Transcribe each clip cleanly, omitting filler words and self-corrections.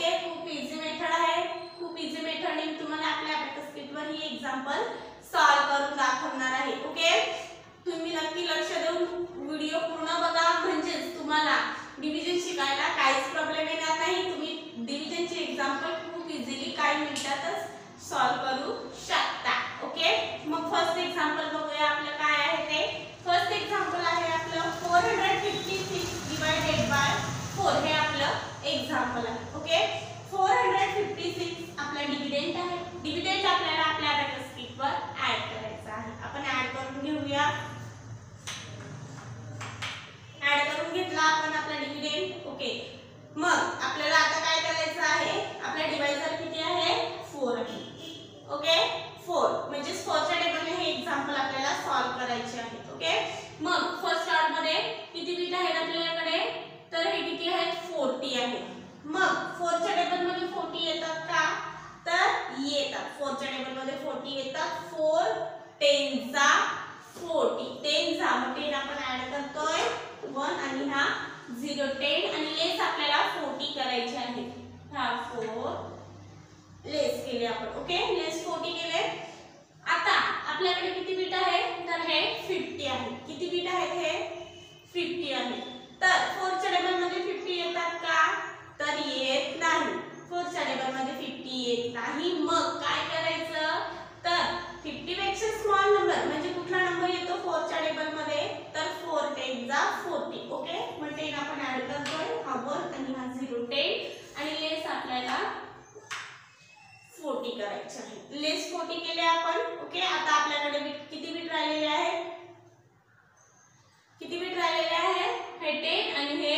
Okay, खूप easy method आहे. खूप इझी मेथडने तुम्हाला आपल्या अबॅकस किटवर ही एक्झाम्पल सॉल्व करून दाखवणार आहे. ओके, तुम्ही नक्की लक्ष देऊन व्हिडिओ पूर्ण बघा, म्हणजेच तुम्हाला डिव्हिजन शिकायला काहीच प्रॉब्लेम येणार नाही. तुम्ही डिव्हिजनची एक्झाम्पल खूप इझिली काही मिनिटातच सॉल्व करू शकता. ओके, मग फर्स्ट एक्झाम्पल बघूया आपलं काय आहे ते. फर्स्ट एक्झाम्पल आहे आपलं 456 डिवाइडेड बाय 4. हे आपलं एक्झाम्पल आहे. ओके, 456 आपला डिव्हिडंड आहे. डिव्हिडंड आपल्याला आपल्या अबॅकस किटवर ऍड करायचा आहे. आपण ऍड करून घेऊया. ऍड करून घेतला आपण आपला डिव्हिडंड. ओके, मग आपल्याला आता काय करायचं आहे, आपला डिवायझर किती आहे, 4 आहे. ओके, 4 म्हणजे 4 च्या टेबलने हे एक्झाम्पल आपल्याला सॉल्व करायचे आहे. ओके, मग फर्स्ट पार्ट मध्ये किती बीट आहेत आपल्याकडे, तर हे किती आहेत, 40 आहे. मग 4 च्या टेबल मध्ये 40 येतात का, तर येतात. 4 च्या टेबल मध्ये 40 येतात. 4 10 जा 40, 10 जा मग 10 आपण ऍड करतोय 1 आणि हा 0, 10 आणि लेस आपल्याला 40 करायचे आहे. हा 4 लेस केले आपण. ओके, लेस 40 केले. आता आपल्याकडे किती बीट आहे, तर हे 50 आहे. किती बीट आहेत, हे 50 आहे. तर 4 च्या टेबल मध्ये 50 येतात का, तर येत नाही. 4 च्या टेबल मध्ये 50 येत नाही. मग काय करायचं, तर 50 पेक्षा स्मॉल नंबर म्हणजे कुठला नंबर येतो 4 च्या टेबल मध्ये, तर 4 10 जा 40. ओके, मग 10 आपण ऍड करतोय, हा 1 आणि हा 0, 10 आणि लेस आपल्याला 40 करायचे आहे. लेस 40 केले आपण. ओके, आता आपल्याकडे किती बीट राहिलेले आहेत, किती बीट राहिलेले आहेत, हे 10 आणि हे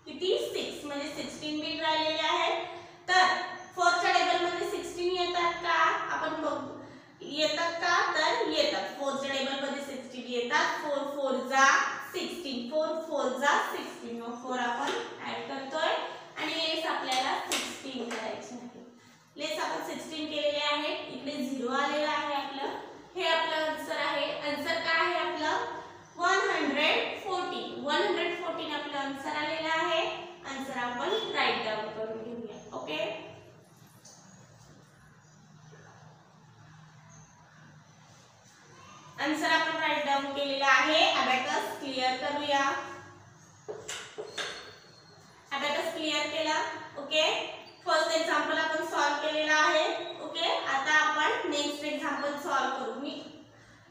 किती 6 म्हणजे 16 बीट राहिलेले आहेत. तर 4 च्या टेबल मध्ये 16 येतात का, आपण बघू येतात का, तर येतात. 4 च्या टेबल मध्ये 16 येतात. 4 4 जा 16, 4 4 जा 16, मग 4 आपण ऍड करतोय आणि लेस आपल्याला 16 करायचे आहे. लेस आपण 16 केलेले आहे. इकडे 0 आलेला आहे आपलं. हे आपलं आन्सर आहे. आन्सर काय आहे आपलं 140. 114 आपलं आन्सर आलेला आहे. आन्सर आपण राईट डाउन करून घेऊया. ओके, आन्सर आपण राईट डाउन केलेला आहे. अबॅकस क्लिअर करूया. अबॅकस क्लिअर केला. ओके, फर्स्ट एक्झाम्पल आपण सॉल्व केलेला आहे. ओके, आता आपण नेक्स्ट एक्झाम्पल सॉल्व करू. मी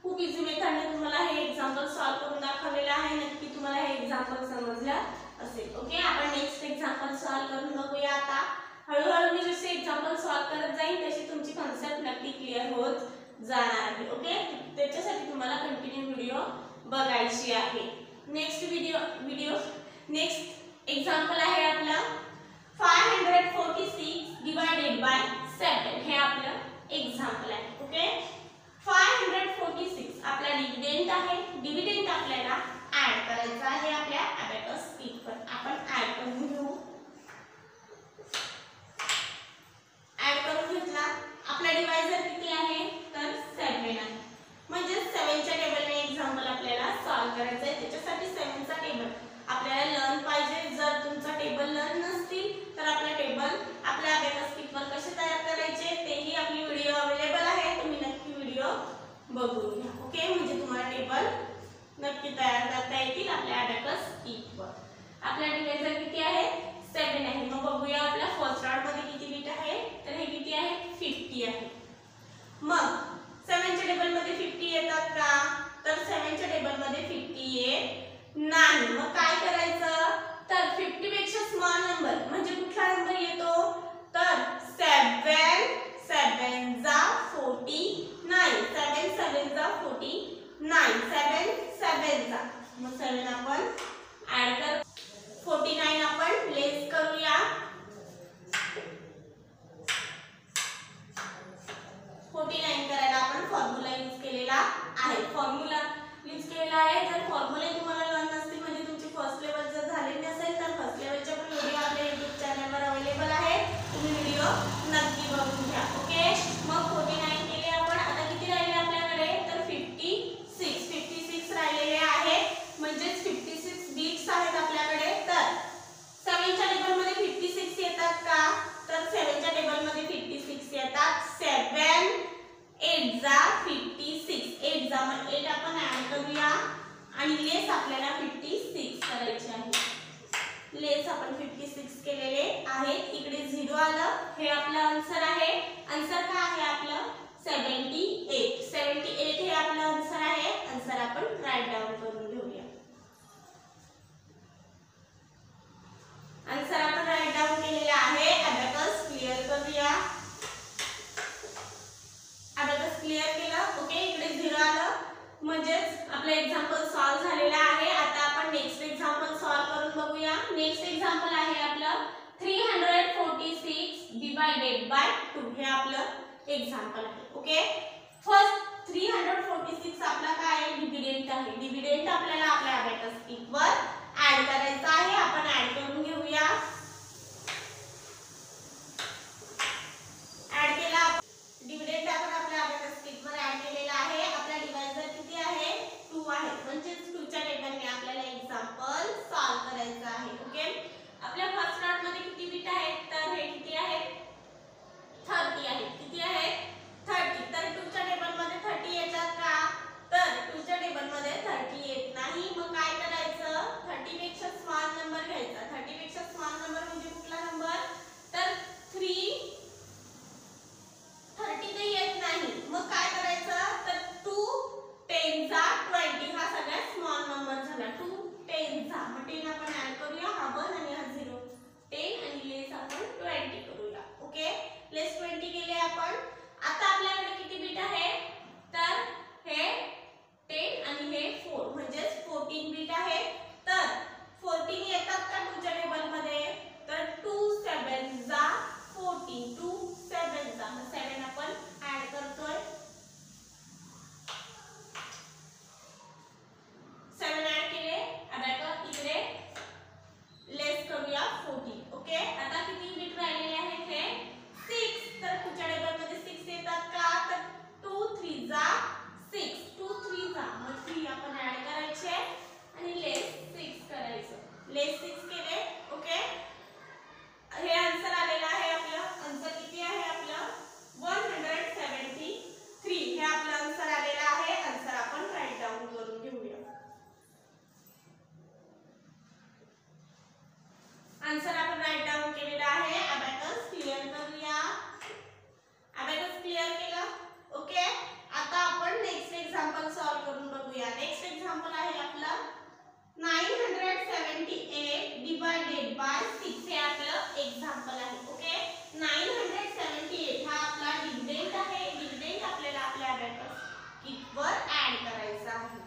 खूप इझी मेथडने तुम्हाला हे एक्झाम्पल सॉल्व करून दाखवलेलं आहे. नक्की तुम्हाला हे एक्झाम्पल समजलं असेल. ओके, आपण नेक्स्ट एक्झाम्पल सॉल्व करून बघूया. आता हळूहळू मी जसे एक्झाम्पल सॉल्व करत जाईन तशी तुमची कन्सेप्ट नक्की क्लिअर होत जाणार आहे. ओके, त्याच्यासाठी तुम्हाला कंटिन्यू व्हिडिओ बघायची आहे. नेक्स्ट एक्झाम्पल आहे आपलं 546 डिवाइडेड बाय 7. हे आपलं एक्झाम्पल आहे. ओके, 546 आपला डिव्हिडंड आहे. डिव्हिडंड आपल्याला ऍड करायचा आहे आपल्या अबॅकस किटवर. आपण ऍड करून घेऊ. ऍड करून घेतला. आपला डिवायझर किती आहे, तर 7 आहे. म्हणजे 7 च्या टेबलने एक्झाम्पल आपल्याला सॉल्व करायचं आहे. त्याच्यासाठी 7 चा टेबल आपल्याला लर्न पाहिजे. जर तुमचा टेबल लर्न नसतील तर आपला टेबल हे आपलं आन्सर आहे. आन्सर काय आहे आपलं 78. 78 हे आपलं आन्सर आहे. आन्सर आपण राईट डाऊन करून घेऊया. आन्सर आपण राईट डाऊन केलेला आहे. अबॅकस क्लिअर करूया. अबॅकस क्लिअर केलं. ओके, इकडे 0 आलं म्हणजेच आपलं एक्झाम्पल सॉल्व्ह झालेला आहे. आता आपण नेक्स्ट एक्झाम्पल सॉल्व्ह करून बघूया. नेक्स्ट एक्झाम्पल आहे आपलं 346 डिवाइडेड बाय 2 हे आपलं एक्झाम्पल आहे. ओके, फर्स्ट 346 आपला काय आहे डिव्हिडंड आहे. डिव्हिडंड आपल्याला आपल्या अबॅकस शीट वर ऍड करायचा आहे. आपण ऍड करून घेऊया. ऍड केला डिव्हिडंड आपण आपल्या अबॅकस शीट वर ऍड केलेला आहे. आपला डिवायझर किती आहे 2 आहे. म्हणजे 2 च्या टेबलने आपल्याला एक्झाम्पल सॉल्व्ह करायचं आहे. ओके, आपल्या फर्स्ट नोट मध्ये किती बीट आहेत तर हे किती आहेत 30 आहेत. किती आहेत 30. तर 2 च्या टेबल मध्ये 30 येतात का तर 2 च्या टेबल मध्ये 30 येत नाही. मग काय करायचं 30 पेक्षा स्मॉल नंबर घ्यायचा. 30 पेक्षा स्मॉल नंबर म्हणजे कुठला नंबर तर 3. 30 ते येत नाही. मग काय करायचं तर 2 10 चा 20 हा सगळ्यात स्मॉल नंबर झाला. 2 10 चा मग 10 आपण ऍड करूया. हा 1 आणि हा 0. 10 आणि लेस आपण 20 करूया. ओके, लेस 20 केले आपण. आता आपल्याकडे किती बीट आहे तर हे 10 आणि हे 4 म्हणजे 14 बीट आहे. तर 14 येतात का 2 च्या टेबल मध्ये तर 2 7 जा 14. 2 7 जा 7 आपण ऍड करतोय. 7 ऍड केले. अबॅकस इकडे लेस करूया 14. ओके, आता किती बीट राहिलेले आहेत हे 6. तर 2 च्या टेबल मध्ये 6 येतात का तर 2 3 जा 6. 2 3 जा मग 3 आपण ऍड करायचे आणि लेस 6 करायचं. लेस 6 केले. ओके, हे आन्सर आलेलं आहे. आपलं आन्सर किती आहे आपलं 173 हे आपलं आन्सर आलेलं आहे. आन्सर आपण राईट डाऊन करून घेऊया. आन्सर आपण राईट डाऊन केलेला आहे. अबॅकस क्लिअर करूया. अबॅकस क्लिअर केलं. ओके, आता आपण नेक्स्ट एक्झाम्पल सॉल्व्ह करून बघूया. नेक्स्ट एक्झाम्पल आहे आपलं 978 डिवाइडेड बाय 6 हे आपलं एक्झाम्पल आहे. ओके, 978 हा आपला डिव्हिडंड आहे. डिव्हिडंड आपल्याला आपल्या अबॅकस शीट वर ऍड करायचा आहे.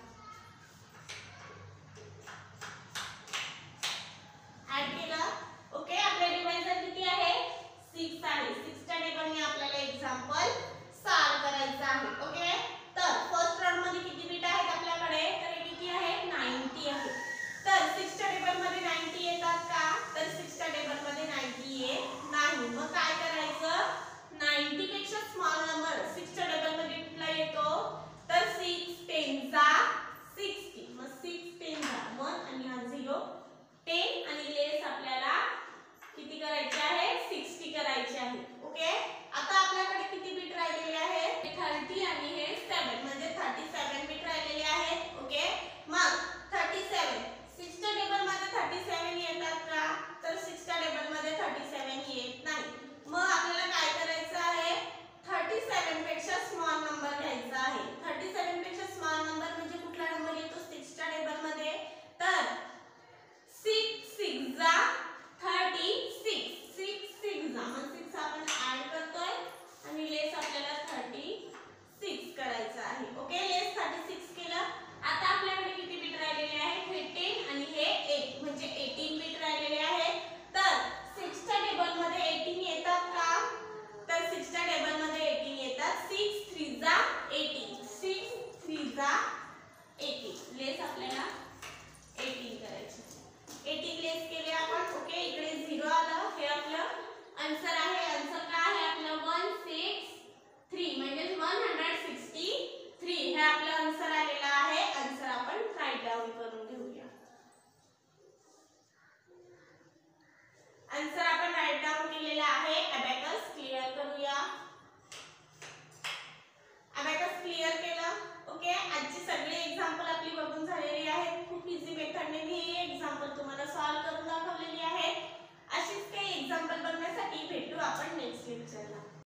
ऍड केलं. ओके, आपले डिव्हायझर किती आहे 6 आहे. 6 च्या टेबलने आपल्याला एक्झाम्पल सॉल्व्ह करायचं आहे. ओके, तर फर्स्ट राउंड मध्ये किती बीट आहेत आपल्याकडे तर हे किती आहे 90 आहे. तर 6 च्या टेबल मध्ये 90 येतात का तर 6 च्या टेबल मध्ये 90 येत नाही. मग काय करायचं 90 पेक्षा स्मॉल नंबर 6 च्या टेबल मध्ये कुठला येतो तर 6 10 जा 60. मग 6 10 जा 1 आणि हा 0. 10 आणि लेस आपल्याला किती करायचे आहे 60 करायचे आहे. ओके, आता आपल्याकडे किती बीट राहिलेले आहेत 30 आणि हे 7 म्हणजे 37 बीट राहिलेले आहेत. ओके, मग 37 6 च्या टेबल मध्ये 37 येतात का तर 6 च्या टेबल मध्ये 37 येत नाही. मग आपल्याला काय करायचं आहे 37 पेक्षा स्मॉल नंबर घ्यायचा आहे. 37 पेक्षा स्मॉल नंबर म्हणजे कुठला नंबर येतो 6 च्या टेबल मध्ये तर 6 6 जा 36. 6 6 जा मग 6 आपण ऍड करतोय आणि लेस आपल्याला 36 करायचं आहे. ओके, लेस 36 केलं. आता आपल्याकडे किती बीट राहिलेले आहेत हे 10 आणि हे 8 म्हणजे 18 बीट राहिलेले आहेत. तर 6 च्या टेबल मध्ये 18 येतात का तर 6 च्या टेबल मध्ये 18 येतात. 6 3 जा 18. 6 3 जा 18. लेस आपल्याला 18 करायचे. 18 लेस केले आपण. ओके, इकडे 0 आलं. हे आपलं आन्सर आहे. आन्सर काय आहे आपलं 163 म्हणजे 163 हे आपलं आन्सर आलेलं आहे. आन्सर आपण राईट डाऊन करू.